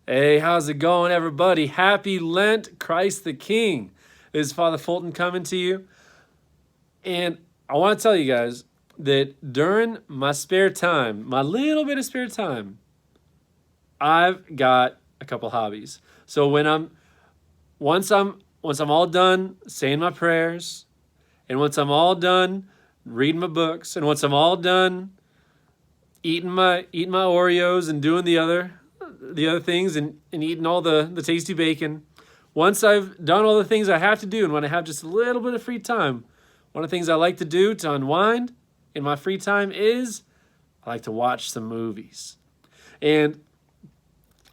Hey, how's it going, everybody? Happy Lent, Christ the King. This is Father Fulton coming to you. And I want to tell you guys that during my spare time, my little bit of spare time, I've got a couple hobbies. So once I'm all done saying my prayers, and once I'm all done reading my books, and once I'm all done eating my Oreos and doing the other things and eating all the tasty bacon. Once I've done all the things I have to do and when I have just a little bit of free time, one of the things I like to do to unwind in my free time is I like to watch some movies. And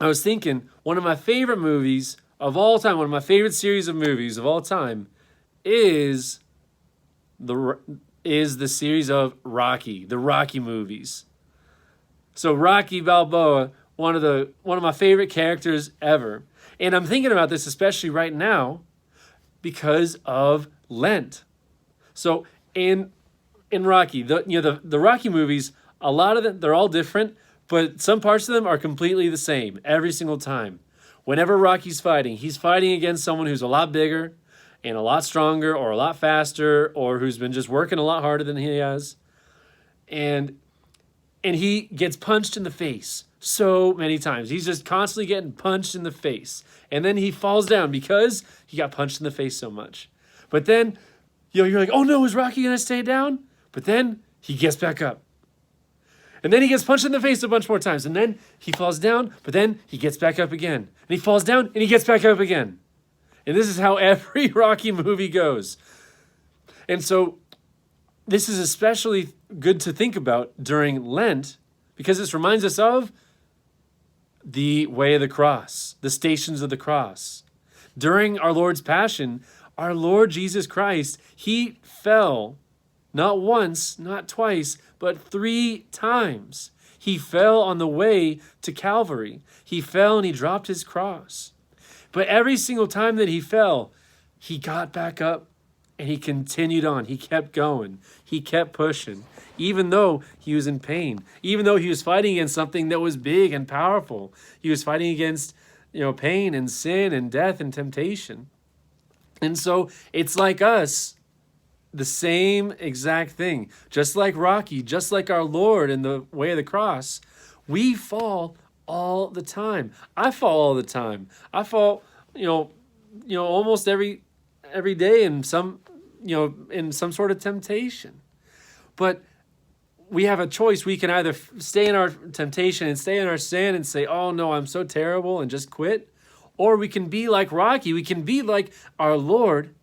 I was thinking one of my favorite movies of all time, one of my favorite series of movies of all time is the series of Rocky, the Rocky movies. So Rocky Balboa, one of my favorite characters ever. And I'm thinking about this especially right now because of Lent. So in Rocky, the Rocky movies, a lot of them, they're all different, but some parts of them are completely the same every single time. Whenever Rocky's fighting, he's fighting against someone who's a lot bigger and a lot stronger or a lot faster or who's been just working a lot harder than he has. And he gets punched in the face so many times. He's just constantly getting punched in the face. And then he falls down because he got punched in the face so much. But then, you're like, oh no, is Rocky going to stay down? But then he gets back up. And then he gets punched in the face a bunch more times. And then he falls down, but then he gets back up again. And he falls down and he gets back up again. And this is how every Rocky movie goes. And so this is especially good to think about during Lent because this reminds us of the way of the cross, the stations of the cross. During our Lord's Passion, our Lord Jesus Christ, he fell not once, not twice, but 3 times. He fell on the way to Calvary. He fell and he dropped his cross. But every single time that he fell, he got back up and he continued on. He kept going. He kept pushing. Even though he was in pain. Even though he was fighting against something that was big and powerful. He was fighting against, pain and sin and death and temptation. And so it's like us, the same exact thing. Just like Rocky, just like our Lord in the way of the cross, we fall all the time. I fall all the time. I fall, almost every day in some sort of temptation. But we have a choice. We can either stay in our temptation and stay in our sin and say, oh no, I'm so terrible and just quit. Or we can be like Rocky. We can be like our Lord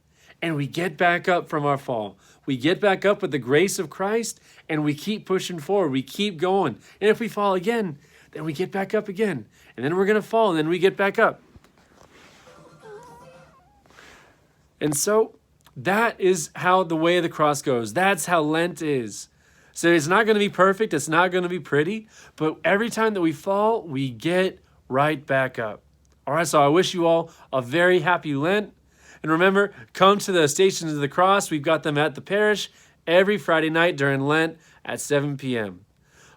and we get back up from our fall. We get back up with the grace of Christ and we keep pushing forward. We keep going. And if we fall again, then we get back up again. And then we're going to fall and then we get back up. And so that is how the way of the cross goes. That's how Lent is. So it's not going to be perfect. It's not going to be pretty. But every time that we fall, we get right back up. All right, so I wish you all a very happy Lent. And remember, come to the Stations of the Cross. We've got them at the parish every Friday night during Lent at 7 p.m.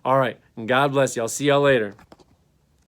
All right, and God bless you. I'll see y'all later.